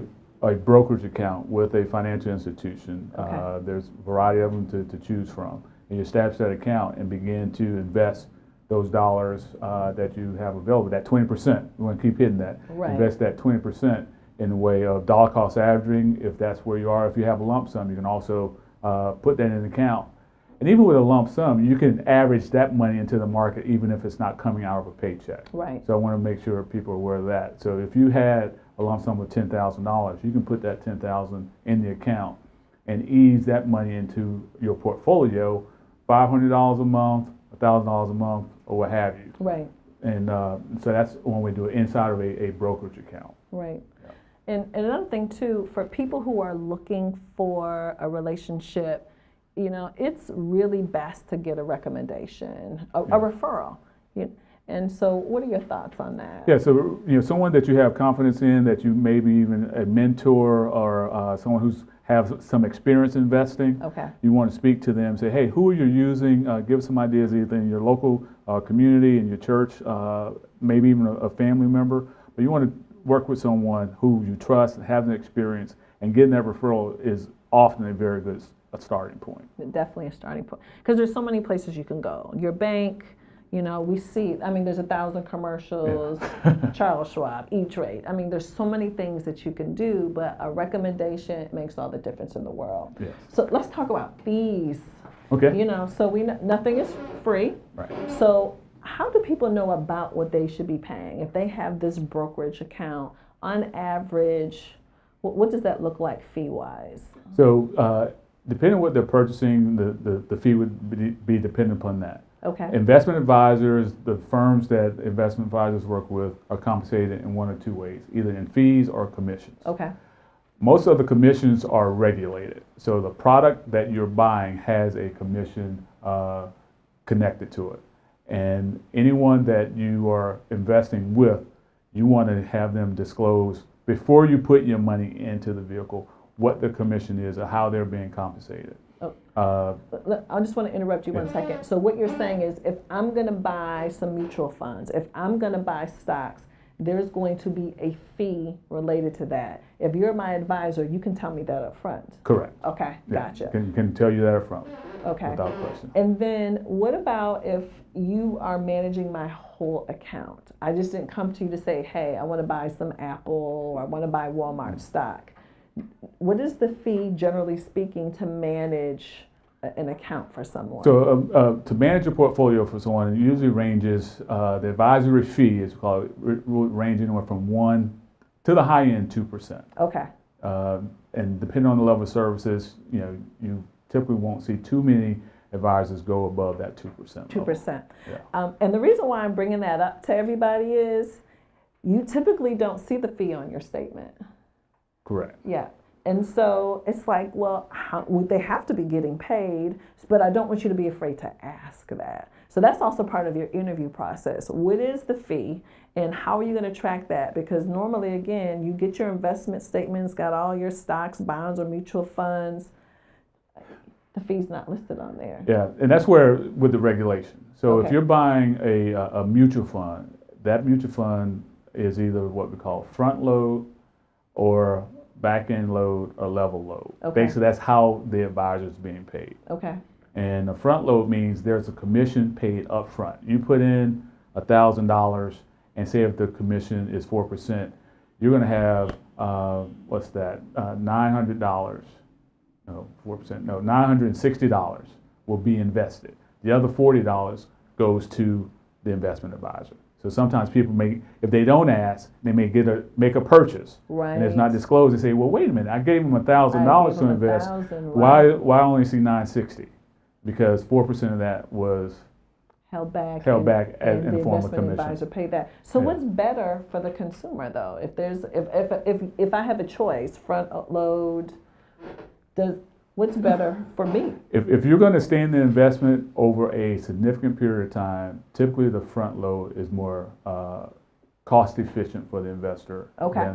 brokerage account with a financial institution. Okay. There's a variety of them to choose from. And you establish that account and begin to invest those dollars that you have available, that 20%. We want to keep hitting that. Right. Invest that 20%. in the way of dollar cost averaging, if that's where you are. If you have a lump sum, you can also put that in an account. And even with a lump sum, you can average that money into the market even if it's not coming out of a paycheck. Right. So I want to make sure people are aware of that. So if you had a lump sum of $10,000, you can put that $10,000 in the account and ease that money into your portfolio, $500 a month, $1,000 a month, or what have you. Right. And so that's one way to do it inside of a brokerage account. Right. And another thing too, for people who are looking for a relationship, you know, it's really best to get a recommendation, a referral. And so what are your thoughts on that? Yeah, so someone that you have confidence in, that you maybe even a mentor or someone who's have some experience investing. Okay. You want to speak to them, say, hey, who are you using? Give us some ideas either in your local community, in your church, maybe even a family member. But you want to work with someone who you trust and have the experience, and getting that referral is often a very good starting point. Definitely a starting point. Because there's so many places you can go. Your bank, we see, there's 1,000 commercials, Charles Schwab, E-Trade. There's so many things that you can do, but a recommendation makes all the difference in the world. Yes. So let's talk about fees. Okay. So nothing is free. Right. So how do people know about what they should be paying? If they have this brokerage account, on average, what does that look like fee-wise? So depending on what they're purchasing, the fee would be dependent upon that. Okay. Investment advisors, the firms that investment advisors work with, are compensated in one or two ways, either in fees or commissions. Okay. Most of the commissions are regulated. So the product that you're buying has a commission connected to it. And anyone that you are investing with, you want to have them disclose before you put your money into the vehicle what the commission is or how they're being compensated. I just want to interrupt you 1 second. So what you're saying is, if I'm going to buy some mutual funds, if I'm going to buy stocks, there's going to be a fee related to that. If you're my advisor, you can tell me that up front. Correct. Okay, gotcha. Can tell you that up front. Okay. Without question. And then what about if you are managing my whole account? I just didn't come to you to say, hey, I want to buy some Apple or I want to buy Walmart stock. What is the fee, generally speaking, to manage an account for someone? So to manage a portfolio for someone, it usually ranges, the advisory fee is called, range anywhere from 1% to the high end 2%. Okay. And depending on the level of services, you typically won't see too many advisors go above that 2%. 2%. Yeah. And the reason why I'm bringing that up to everybody is you typically don't see the fee on your statement. Correct. Yeah. And so it's like, well, they have to be getting paid, but I don't want you to be afraid to ask that. So that's also part of your interview process. What is the fee and how are you going to track that? Because normally, again, you get your investment statements, got all your stocks, bonds, or mutual funds. The fee's not listed on there. Yeah, and that's where with the regulation. So Okay. if you're buying a mutual fund, that mutual fund is either what we call front load or back end load or level load. Okay. Basically, that's how the advisor is being paid. Okay. And the front load means there's a commission paid up front. You put in $1,000 and say if the commission is 4%, you're going to have $900. No, 4%. No, $960 will be invested. The other $40 goes to the investment advisor. So sometimes people if they don't ask, they may make a purchase, Right. and it's not disclosed. They say, "Well, wait a minute, I gave them $1,000 to invest. $1,000, Why right. only see $960? Because 4% of that was Held back in the the form of investment commission. advisor paid that. So Yeah. what's better for the consumer though? If I have a choice, front load, what's better for me? If you're going to stay in the investment over a significant period of time, typically the front load is more cost efficient for the investor Okay.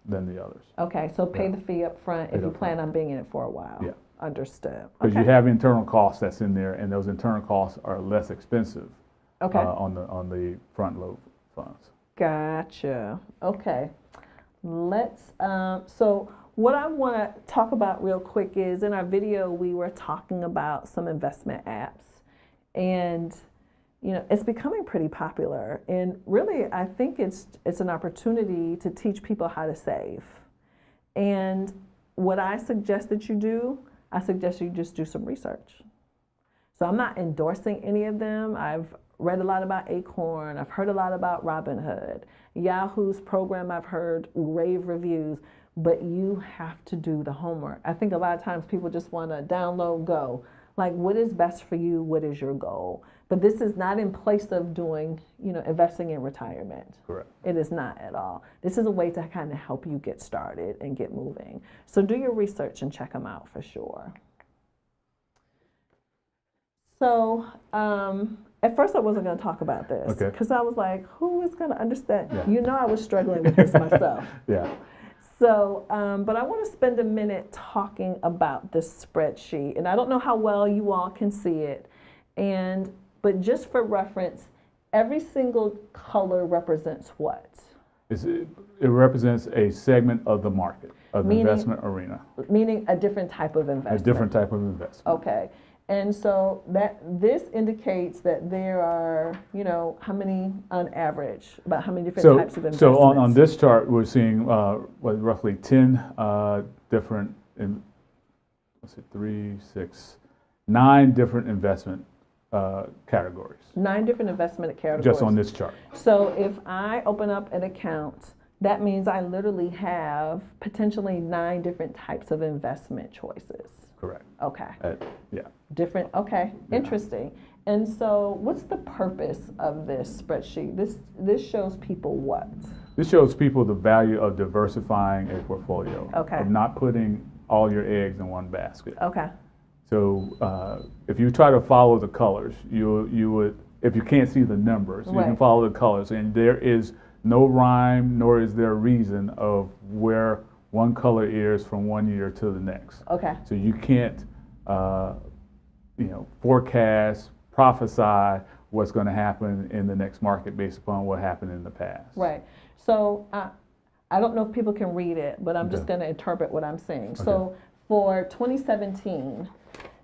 than the others. Okay, so pay Yeah. the fee up front Pay if it you up plan on being in it for a while. Yeah. Understood. Because Okay. you have internal costs that's in there, and those internal costs are less expensive Okay. on the front load funds. Gotcha. Okay. Let's, so what I want to talk about real quick is in our video, we were talking about some investment apps and, it's becoming pretty popular. And really, I think it's an opportunity to teach people how to save. And what I suggest that you do, I suggest you just do some research. So I'm not endorsing any of them. I've read a lot about Acorn. I've heard a lot about Robinhood. Yahoo's program, I've heard rave reviews, but you have to do the homework. I think a lot of times people just want to download, go. Like, what is best for you? What is your goal? But this is not in place of doing, investing in retirement. Correct. It is not at all. This is a way to kind of help you get started and get moving. So do your research and check them out for sure. So at first I wasn't going to talk about this because I was like, who is going to understand? Yeah. I was struggling with this myself. Yeah. So, but I want to spend a minute talking about this spreadsheet. And I don't know how well you all can see it. But just for reference, every single color represents what? It represents a segment of the market, of the investment arena. Meaning a different type of investment. A different type of investment. Okay. And so this indicates that there are, how many on average, about how many different types of investments? So on this chart, we're seeing roughly 10 different, 9 different investment categories. 9 different investment categories. Just on this chart. So if I open up an account, that means I literally have potentially 9 different types of investment choices. Correct. Okay. Yeah. Different, okay, Yeah. Interesting. And so what's the purpose of this spreadsheet? This shows people what? This shows people the value of diversifying a portfolio. Okay. Of not putting all your eggs in one basket. Okay. So if you try to follow the colors, you would, if you can't see the numbers, you can follow the colors, and there is no rhyme nor is there a reason of where one color is from one year to the next. Okay. So you can't, forecast, prophesy what's going to happen in the next market based upon what happened in the past. Right. So I don't know if people can read it, but I'm just going to interpret what I'm saying. Okay. So for 2017,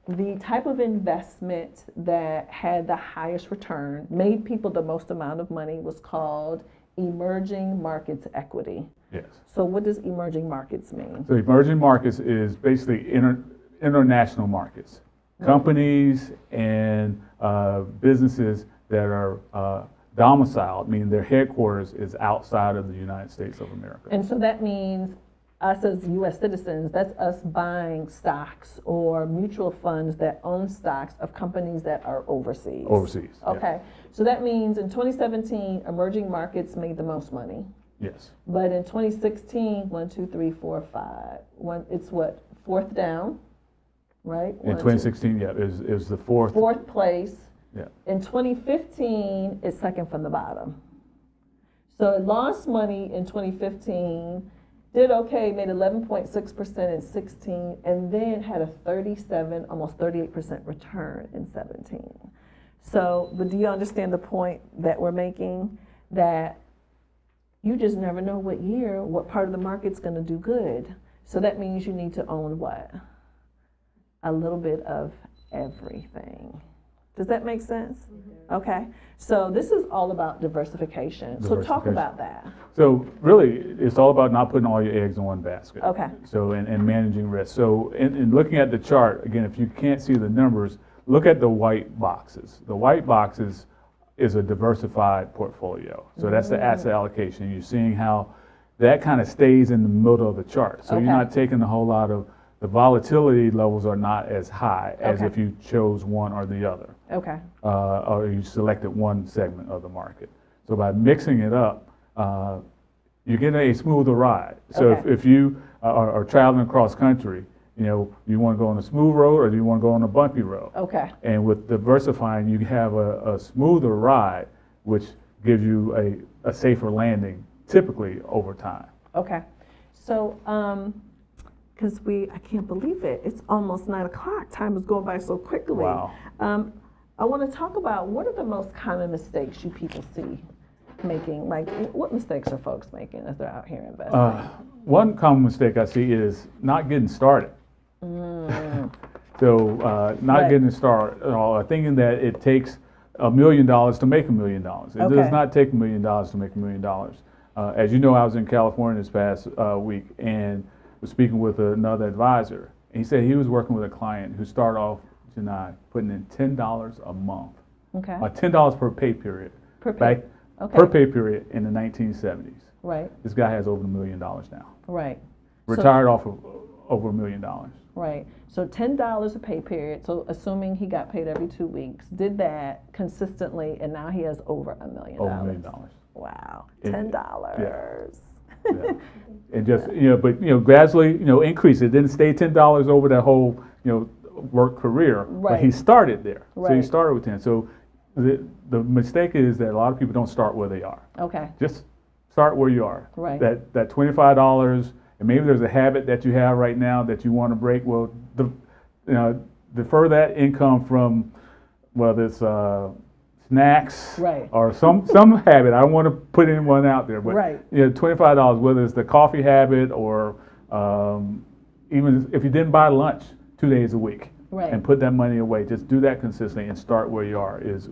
the type of investment that had the highest return, made people the most amount of money, was called emerging markets equity. Yes. So what does emerging markets mean? So emerging markets is basically international markets. Companies and businesses that are domiciled, meaning their headquarters is outside of the United States of America. And so that means us as U.S. citizens, that's us buying stocks or mutual funds that own stocks of companies that are overseas. Overseas. Okay. So that means in 2017, emerging markets made the most money. Yes. But in 2016, 1, 2, 3, 4, 5. It's what? Fourth down, right? In 2016, it was the fourth place. Yeah. In 2015, it's second from the bottom. So it lost money in 2015, did okay, made 11.6% in 16, and then had a 37, almost 38% return in 17. So, but do you understand the point that we're making? That you just never know what part of the market's going to do good. So that means you need to own what? A little bit of everything. Does that make sense? Mm-hmm. Okay. So this is all about diversification. So talk about that. So really, it's all about not putting all your eggs in one basket. Okay. So and managing risk. So in looking at the chart, again, if you can't see the numbers, look at the white boxes. The white boxes is a diversified portfolio. So that's the asset allocation. You're seeing how that kind of stays in the middle of the chart. So you're not taking a whole lot of, the volatility levels are not as high as if you chose one or the other. Okay. Or you selected one segment of the market. So by mixing it up, you're getting a smoother ride. So if you are traveling across country, you want to go on a smooth road or do you want to go on a bumpy road? Okay. And with diversifying, you have a smoother ride, which gives you a safer landing, typically over time. Okay. So, because I can't believe it. It's almost 9 o'clock. Time is going by so quickly. Wow. I want to talk about what are the most common mistakes you people see making? Like, what mistakes are folks making as they're out here investing? One common mistake I see is not getting started. So not getting started at all, thinking that it takes $1 million to make $1 million. It does not take $1 million to make $1 million. As you know, I was in California this past week, and was speaking with another advisor, and he said he was working with a client who started off, Janai, putting in $10 a month, Okay. $10 per pay period, Per pay. back Okay. per pay period in the 1970s. Right. This guy has over $1 million now. Right. Retired off of over $1 million. Right. So $10 a pay period. So assuming he got paid every 2 weeks, did that consistently, and now he has over $1 million. Over $1 million. Wow. And- $10. Yeah. And just, but, gradually, increase. It didn't stay $10 over that whole, work career. But he Right. started there. So he Right. started with 10. So the mistake is that a lot of people don't start where they are. Okay. Just start where you are. Right. That $25, and maybe there's a habit that you have right now that you want to break. Well, defer that income from whether it's snacks Right. or some habit. I don't want to put anyone out there, but Right. $25, whether it's the coffee habit or even if you didn't buy lunch 2 days a week, Right. and put that money away. Just do that consistently and start where you are is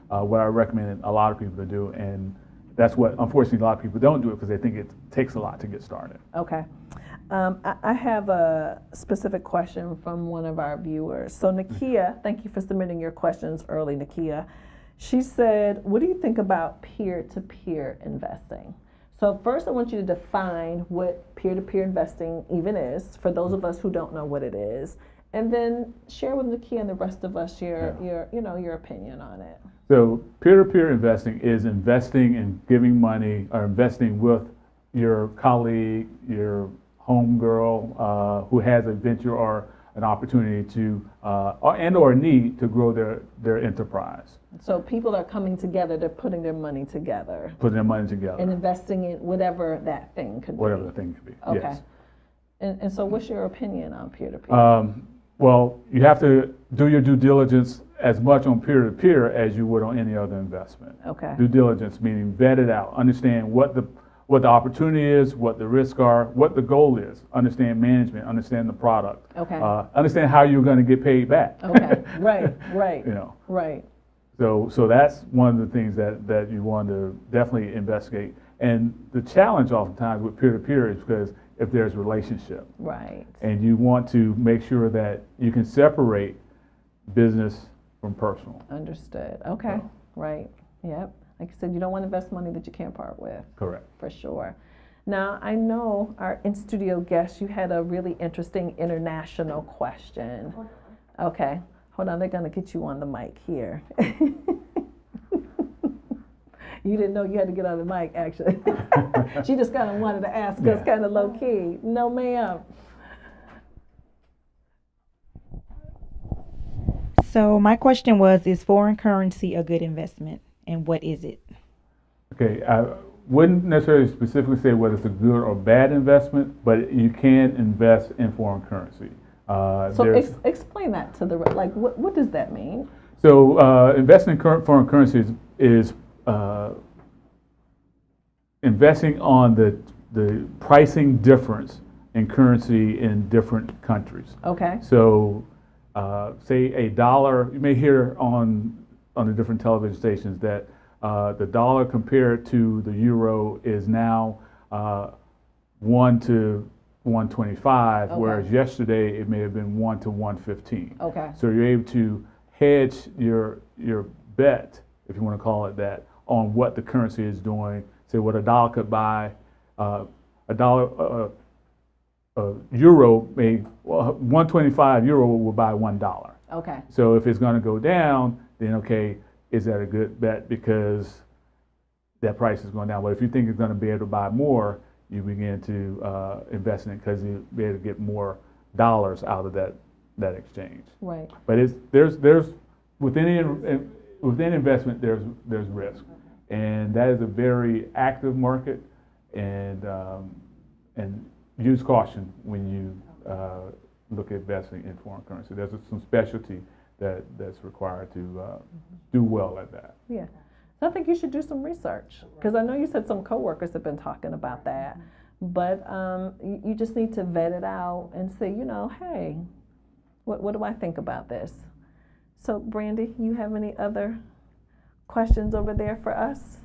what I recommend a lot of people to do. And that's what, unfortunately, a lot of people don't do it because they think it takes a lot to get started. Okay. I have a specific question from one of our viewers. So Nakia, thank you for submitting your questions early, Nakia. She said, what do you think about peer-to-peer investing? So first I want you to define what peer-to-peer investing even is, for those of us who don't know what it is, and then share with Nakia and the rest of us your opinion on it. So peer-to-peer investing is investing and giving money or investing with your colleague, your homegirl who has a venture or an opportunity to or a need to grow their enterprise. So people are coming together, they're putting their money together Putting their money together. and investing in whatever that thing could Whatever be. the thing could be. Okay. Yes. And so what's your opinion on peer-to-peer? Well, you have to do your due diligence as much on peer-to-peer as you would on any other investment. Okay. Due diligence, meaning vet it out, understand what the opportunity is, what the risks are, what the goal is, understand management, understand the product, Okay. Understand how you're going to get paid back. Okay. Right. Right. Right. So that's one of the things that you want to definitely investigate. And the challenge oftentimes with peer-to-peer is because if there's relationship. Right. And you want to make sure that you can separate business from personal. Understood. Okay. So. Right. Yep. Like I said, you don't want to invest money that you can't part with. Correct. For sure. Now, I know our in-studio guest, you had a really interesting international question. Okay. Hold on, they're going to get you on the mic here. You didn't know you had to get on the mic, actually. She just kind of wanted to ask us kind of low-key. No, ma'am. So my question was, is foreign currency a good investment, and what is it? Okay, I wouldn't necessarily specifically say whether it's a good or bad investment, but you can invest in foreign currency. So explain that to the, like, what does that mean? So investing in foreign currency is investing on the pricing difference in currency in different countries. Okay. So say a dollar, you may hear on the different television stations that the dollar compared to the euro is now 1 to 125, Okay. whereas yesterday it may have been 1 to 115. Okay. So you're able to hedge your bet, if you want to call it that, on what the currency is doing. Say what a dollar could buy, euro may 125 euro will buy $1. Okay. So if it's going to go down, then okay, is that a good bet because that price is going down? But if you think it's going to be able to buy more, you begin to invest in it because you'll be able to get more dollars out of that exchange. Right. But there's within investment there's risk, and that is a very active market, and use caution when you look at investing in foreign currency. There's some specialty that's required to do well at that. Yeah. So I think you should do some research, because I know you said some coworkers have been talking about that, but you just need to vet it out and say, hey, what do I think about this? So Brandy, you have any other questions over there for us?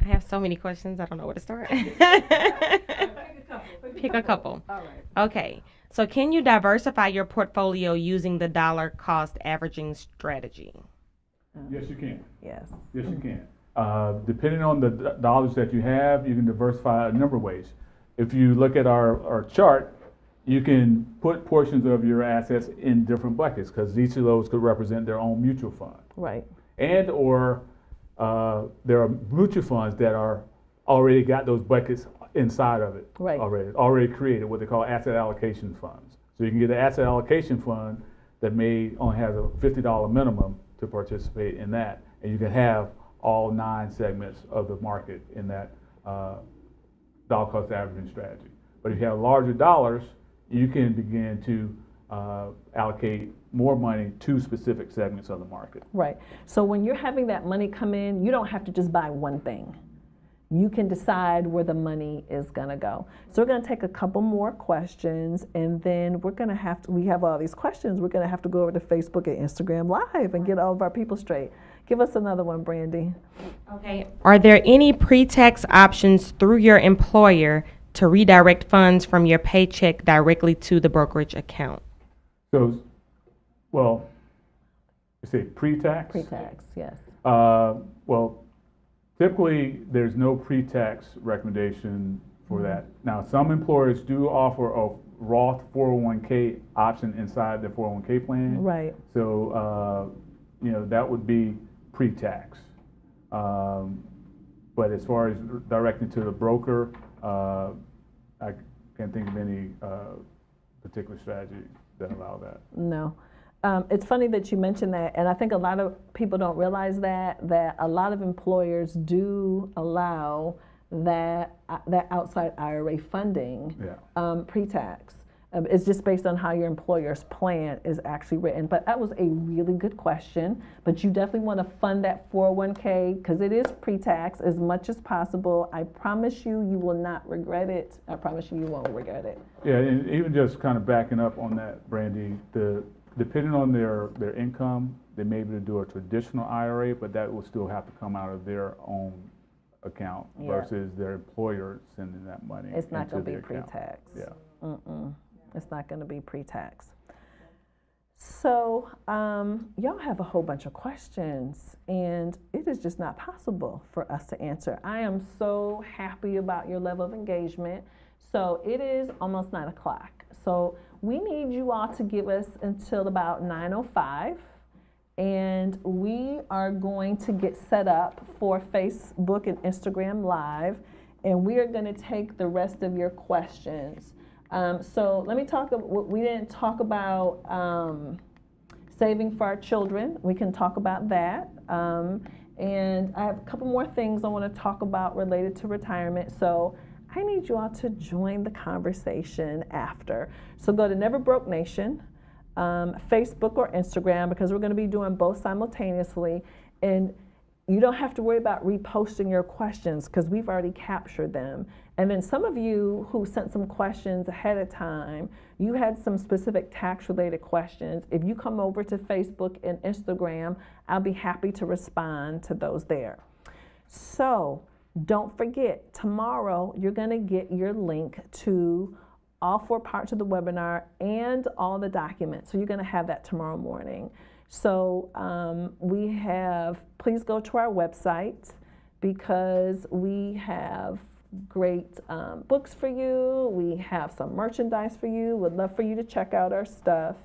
I have so many questions. I don't know where to start. pick a couple. All right. Okay. So can you diversify your portfolio using the dollar cost averaging strategy? Yes, you can. Yes. Yes, you can. Depending on the dollars that you have, you can diversify a number of ways. If you look at our chart, you can put portions of your assets in different buckets because each of those could represent their own mutual fund. Right. And or there are mutual funds that are already got those buckets inside of it. Right. Already created, what they call asset allocation funds. So you can get an asset allocation fund that may only have a $50 minimum to participate in that, and you can have all 9 segments of the market in that dollar cost averaging strategy. But if you have larger dollars, you can begin to allocate more money to specific segments of the market. Right. So when you're having that money come in, you don't have to just buy one thing. You can decide where the money is going to go. So we're going to take a couple more questions, and then we're going to we have all these questions, we're going to have to go over to Facebook and Instagram Live and get all of our people straight. Give us another one, Brandy. Okay. Are there any pre-tax options through your employer to redirect funds from your paycheck directly to the brokerage account? So, well, you say pre-tax? Pre-tax, yes. Well, typically there's no pre-tax recommendation for that. Now, some employers do offer a Roth 401k option inside their 401k plan. Right. So, that would be pre-tax. But as far as directing to the broker, I can't think of any particular strategy that allow that. No. It's funny that you mentioned that, and I think a lot of people don't realize that a lot of employers do allow that outside IRA funding pre-tax. It's just based on how your employer's plan is actually written. But that was a really good question. But you definitely want to fund that 401k because it is pre-tax as much as possible. I promise you, you will not regret it. I promise you, you won't regret it. Yeah, and even just kind of backing up on that, Brandy, depending on their income, they may be able to do a traditional IRA, but that will still have to come out of their own account versus their employer sending that money. It's not going to be account. pre-tax. Yeah. It's not going to be pre-tax. So y'all have a whole bunch of questions, and it is just not possible for us to answer. I am so happy about your level of engagement. So it is almost 9 o'clock. So we need you all to give us until about 9:05, and we are going to get set up for Facebook and Instagram Live, and we are going to take the rest of your questions. So let me talk. We didn't talk about saving for our children. We can talk about that. And I have a couple more things I want to talk about related to retirement. So I need you all to join the conversation after. So go to Never Broke Nation, Facebook or Instagram, because we're going to be doing both simultaneously. And you don't have to worry about reposting your questions because we've already captured them. And then some of you who sent some questions ahead of time, you had some specific tax-related questions. If you come over to Facebook and Instagram, I'll be happy to respond to those there. So don't forget, tomorrow you're going to get your link to all 4 parts of the webinar and all the documents. So you're going to have that tomorrow morning. So please go to our website because we have great books for you. We have some merchandise for you. Would love for you to check out our stuff.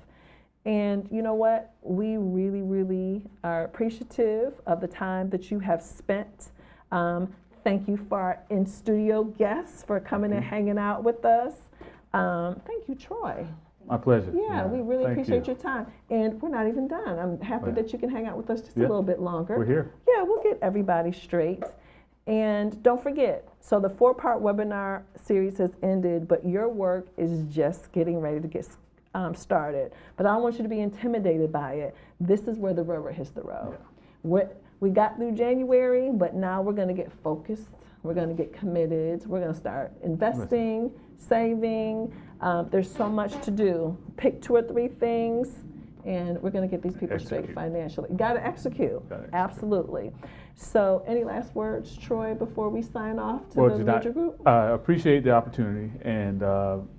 And you know what? We really, really are appreciative of the time that you have spent. Thank you for our in-studio guests for coming and hanging out with us. Thank you, Troy. My pleasure. Yeah, we really Thank appreciate you. your time. And we're not even done. I'm happy that you can hang out with us just a little bit longer. We're here. Yeah, we'll get everybody straight. And don't forget, so the 4-part webinar series has ended, but your work is just getting ready to get started. But I don't want you to be intimidated by it. This is where the rubber hits the road. Yeah. We got through January, but now we're going to get focused. We're going to get committed. We're going to start investing, saving. There's so much to do. Pick 2 or 3 things, and we're going to get these people straight financially. Got to execute. Absolutely. So any last words, Troy, before we sign off to Well, the Janai, major group? Appreciate the opportunity and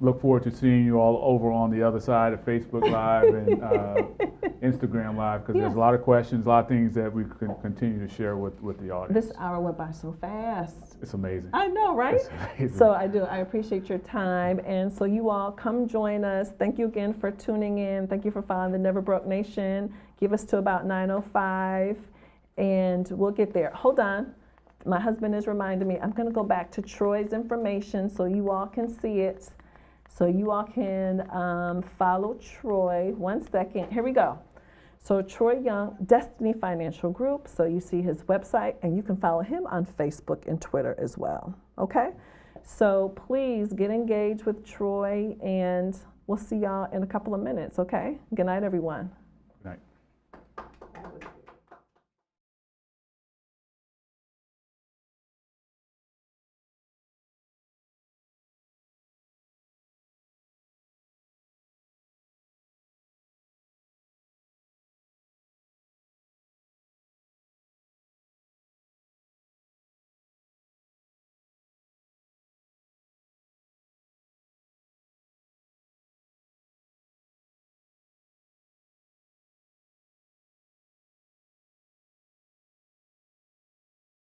look forward to seeing you all over on the other side of Facebook Live and Instagram Live, because there's a lot of questions, a lot of things that we can continue to share with the audience. This hour went by so fast. It's amazing. I know, right? It's amazing. So I appreciate your time. And so you all come join us. Thank you again for tuning in. Thank you for following the Never Broke Nation. Give us to about 9:05 and we'll get there. Hold on. My husband is reminding me, I'm going to go back to Troy's information so you all can see it. So you all can follow Troy. 1 second. Here we go. So Troy Young, Destiny Financial Group. So you see his website, and you can follow him on Facebook and Twitter as well. Okay? So please get engaged with Troy, and we'll see y'all in a couple of minutes. Okay? Good night, everyone.